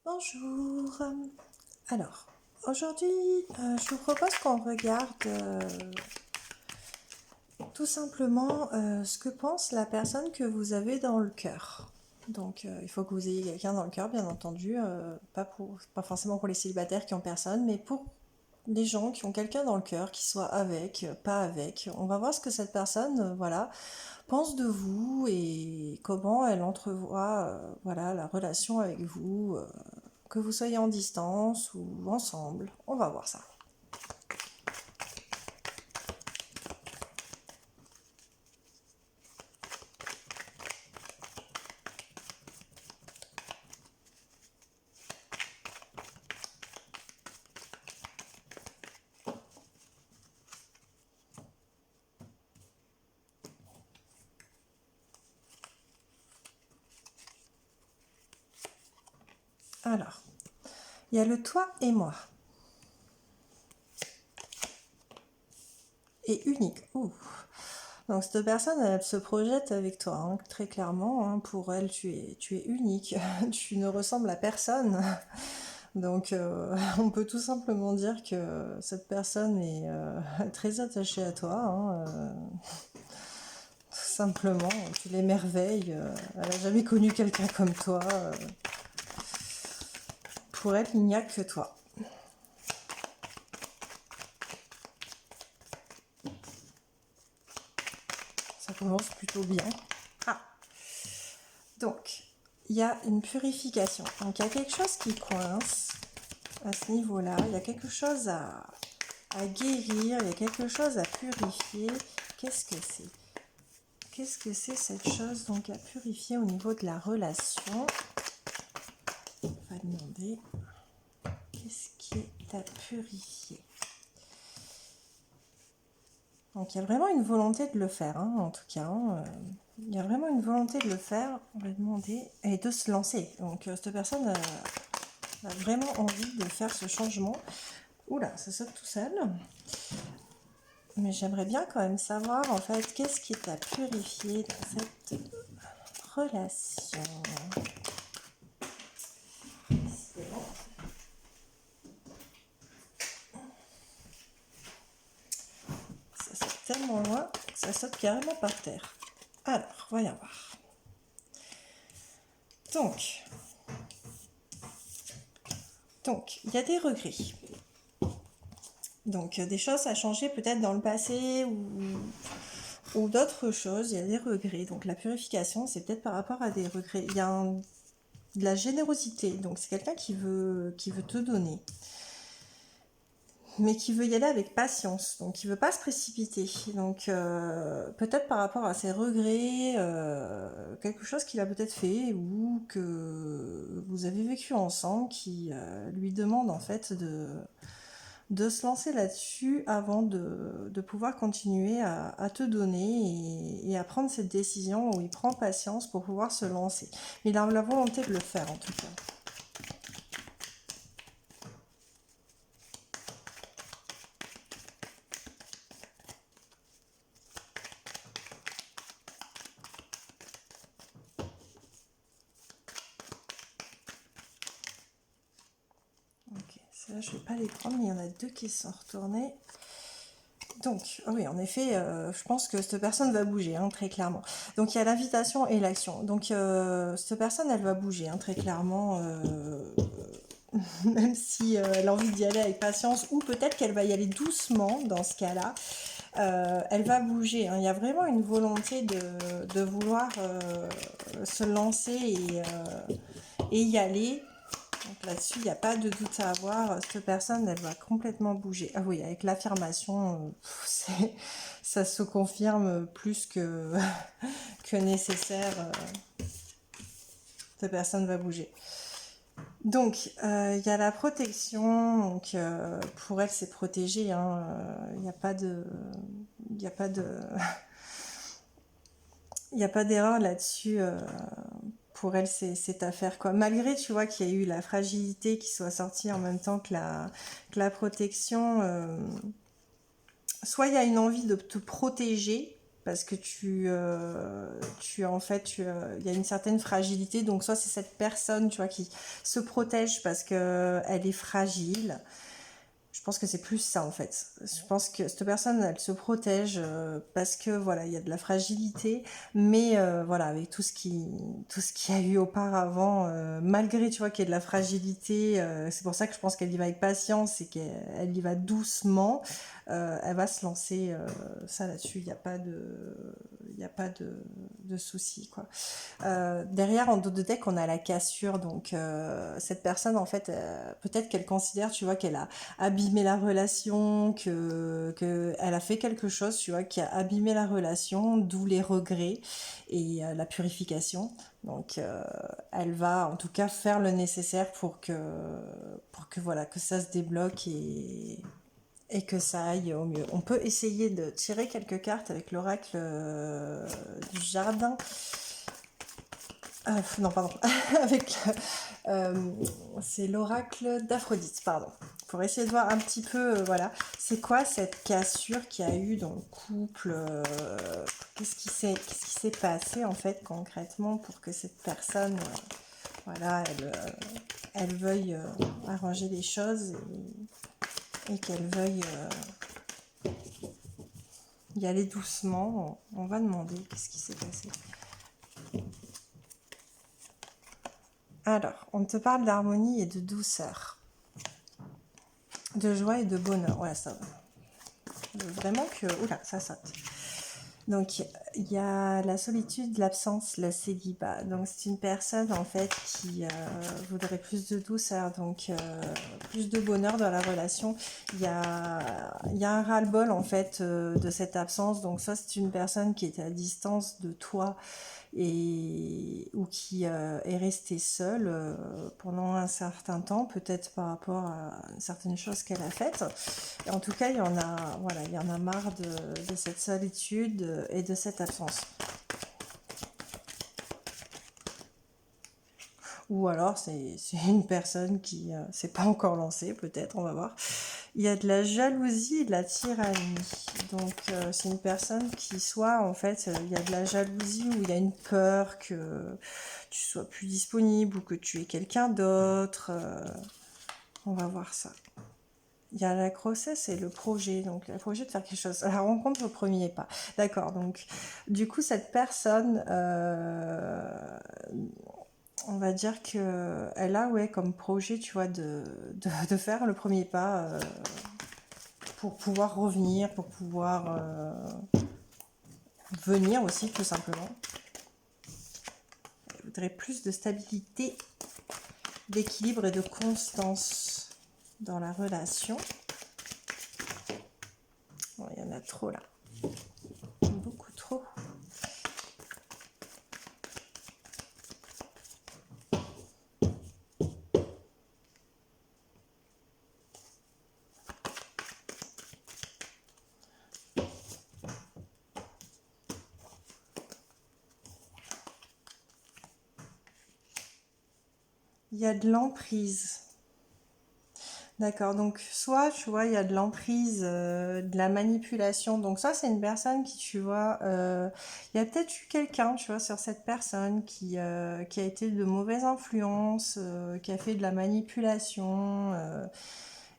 Bonjour. Alors, aujourd'hui, je vous propose qu'on regarde tout simplement ce que pense la personne que vous avez dans le cœur. Donc, il faut que vous ayez quelqu'un dans le cœur, bien entendu, pas forcément pour les célibataires qui ont personne, mais pour les gens qui ont quelqu'un dans le cœur, qui soit avec, pas avec. On va voir ce que cette personne, voilà, pense de vous et comment elle entrevoit, voilà, la relation avec vous. Que vous soyez en distance ou ensemble, on va voir ça. Alors, il y a le toi et moi. Et unique. Ouh. Donc cette personne, elle se projette avec toi, hein, très clairement. Hein, pour elle, tu es unique. Tu ne ressembles à personne. Donc on peut tout simplement dire que cette personne est très attachée à toi. Hein, tout simplement, tu l'émerveilles. Elle n'a jamais connu quelqu'un comme toi. Pour elle, il n'y a que toi. Ça commence plutôt bien. Ah, donc, il y a une purification. Donc, il y a quelque chose qui coince à ce niveau-là. Il y a quelque chose à guérir. Il y a quelque chose à purifier. Qu'est-ce que c'est? Qu'est-ce que c'est cette chose donc à purifier au niveau de la relation? On va demander qu'est-ce qui est à purifier. Donc il y a vraiment une volonté de le faire, hein, en tout cas. Hein, il y a vraiment une volonté de le faire. On va demander et de se lancer. Donc cette personne a vraiment envie de faire ce changement. Oula, ça saute tout seul. Mais j'aimerais bien quand même savoir en fait qu'est-ce qui est à purifier dans cette relation. Ça saute tellement loin que ça saute carrément par terre. Alors, voyons voir. Donc, il y a des regrets. Donc, des choses à changer peut-être dans le passé ou d'autres choses. Il y a des regrets. Donc, la purification, c'est peut-être par rapport à des regrets. Il y a de la générosité. Donc, c'est quelqu'un qui veut te donner, mais qui veut y aller avec patience, donc qui veut pas se précipiter. Donc peut-être par rapport à ses regrets, quelque chose qu'il a peut-être fait ou que vous avez vécu ensemble, qui lui demande en fait de se lancer là-dessus avant de pouvoir continuer à te donner et à prendre cette décision où il prend patience pour pouvoir se lancer. Il a la volonté de le faire en tout cas. Ok, ça je vais pas les prendre, mais il y en a deux qui sont retournés. Donc, oui, en effet, je pense que cette personne va bouger, hein, très clairement. Donc, il y a l'invitation et l'action. Donc, cette personne, elle va bouger, hein, très clairement, même si elle a envie d'y aller avec patience, ou peut-être qu'elle va y aller doucement dans ce cas-là. Elle va bouger. Hein. Il y a vraiment une volonté de vouloir se lancer et y aller. Donc là-dessus, il n'y a pas de doute à avoir. Cette personne, elle va complètement bouger. Ah oui, avec l'affirmation, ça se confirme plus que, que nécessaire. Cette personne va bouger. Donc, il y a la protection. Donc, pour elle, c'est protégé. Hein. Il n'y a pas de... Il n'y a pas de... Il n'y a pas d'erreur là-dessus. Pour elle, c'est à faire quoi. Malgré, tu vois, qu'il y a eu la fragilité qui soit sortie en même temps que la protection, soit il y a une envie de te protéger, parce que en fait, il y a une certaine fragilité. Donc, soit c'est cette personne, tu vois, qui se protège parce que elle est fragile. Je pense que c'est plus ça en fait. Je pense que cette personne, elle se protège parce que voilà, il y a de la fragilité, mais voilà, avec tout ce qu'il y a eu auparavant, malgré tu vois qu'il y a de la fragilité, c'est pour ça que je pense qu'elle y va avec patience et qu'elle y va doucement. Elle va se lancer ça là-dessus. Il n'y a pas de souci quoi. Derrière, en dos de deck, on a la cassure. Donc, cette personne, en fait, peut-être qu'elle considère, tu vois, qu'elle a abîmé la relation, que elle a fait quelque chose, tu vois, qui a abîmé la relation, d'où les regrets et la purification. Donc, elle va, en tout cas, faire le nécessaire pour que voilà, que ça se débloque et que ça aille au mieux. On peut essayer de tirer quelques cartes avec l'oracle du jardin. Non, pardon. Avec, euh, c'est l'oracle d'Aphrodite, pardon. Pour essayer de voir un petit peu, voilà, c'est quoi cette cassure qu'il y a eu dans le couple. Qu'est-ce qui s'est passé en fait concrètement pour que cette personne, voilà, elle veuille arranger les choses et qu'elle veuille y aller doucement. On va demander qu'est-ce qui s'est passé. Alors, on te parle d'harmonie et de douceur, de joie et de bonheur. Ouais, ça va. Vraiment que... Oula, ça saute. Donc, il y a la solitude, l'absence, le célibat. Donc, c'est une personne, en fait, qui voudrait plus de douceur, donc plus de bonheur dans la relation. Il y a un ras-le-bol, en fait, de cette absence. Donc, ça, c'est une personne qui est à distance de toi ou qui est restée seule pendant un certain temps, peut-être par rapport à certaines choses qu'elle a faites. Et en tout cas, voilà, il y en a marre de cette solitude et de cette absence. Ou alors, c'est une personne qui s'est pas encore lancée, peut-être, on va voir. Il y a de la jalousie et de la tyrannie. Donc, c'est une personne qui soit, en fait, il y a de la jalousie où il y a une peur que tu sois plus disponible ou que tu aies quelqu'un d'autre. On va voir ça. Il y a la grossesse et le projet, donc le projet de faire quelque chose. La rencontre au premier pas. D'accord, donc du coup, cette personne, on va dire qu'elle a, ouais, comme projet, tu vois, de faire le premier pas pour pouvoir revenir, pour pouvoir venir aussi, tout simplement. Elle voudrait plus de stabilité, d'équilibre et de constance dans la relation. Bon, il y en a trop là. Beaucoup trop. Il y a de l'emprise. D'accord, donc soit tu vois, il y a de l'emprise, de la manipulation. Donc ça, c'est une personne qui, tu vois, il y a peut-être eu quelqu'un, tu vois, sur cette personne qui a été de mauvaise influence, qui a fait de la manipulation.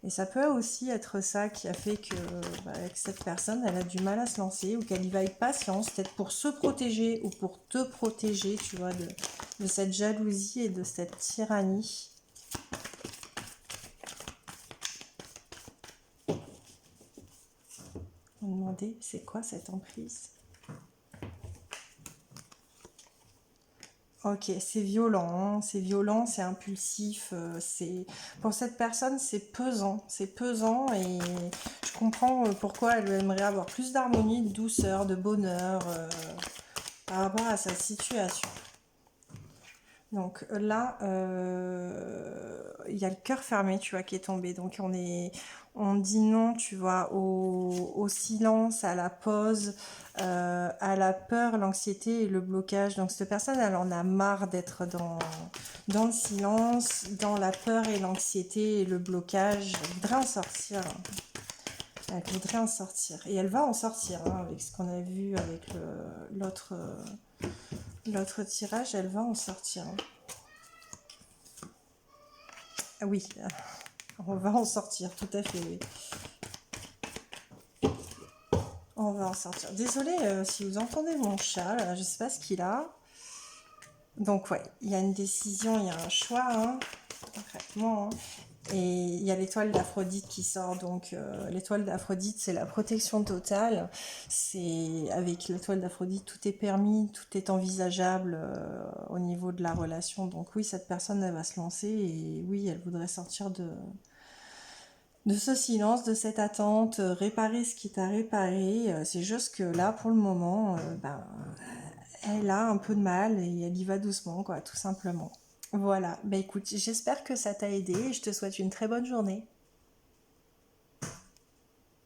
Et ça peut aussi être ça qui a fait que cette personne, elle a du mal à se lancer ou qu'elle y va avec patience, peut-être pour se protéger ou pour te protéger, tu vois, de cette jalousie et de cette tyrannie. On va demander, c'est quoi cette emprise? Ok, c'est violent, c'est impulsif, pour cette personne c'est pesant et je comprends pourquoi elle aimerait avoir plus d'harmonie, de douceur, de bonheur par rapport à sa situation. Donc là, il y a le cœur fermé, tu vois, qui est tombé. Donc on dit non, tu vois, au silence, à la pause, à la peur, l'anxiété et le blocage. Donc cette personne, elle en a marre d'être dans le silence, dans la peur et l'anxiété et le blocage. Elle voudrait en sortir. Elle voudrait en sortir. Et elle va en sortir, hein, avec ce qu'on a vu avec l'autre tirage, elle va en sortir. Hein. Ah oui, on va en sortir, tout à fait, oui. On va en sortir. Désolée si vous entendez mon chat, là, je ne sais pas ce qu'il a. Donc ouais, il y a une décision, il y a un choix, hein, concrètement. Hein. Et il y a l'étoile d'Aphrodite qui sort. Donc l'étoile d'Aphrodite, c'est la protection totale. C'est avec l'étoile d'Aphrodite, tout est permis, tout est envisageable au niveau de la relation. Donc oui, cette personne, elle va se lancer et oui, elle voudrait sortir de ce silence, de cette attente, réparer ce qui est à réparer. C'est juste que là, pour le moment, elle a un peu de mal et elle y va doucement, quoi, tout simplement. Voilà, bah écoute, j'espère que ça t'a aidé et je te souhaite une très bonne journée.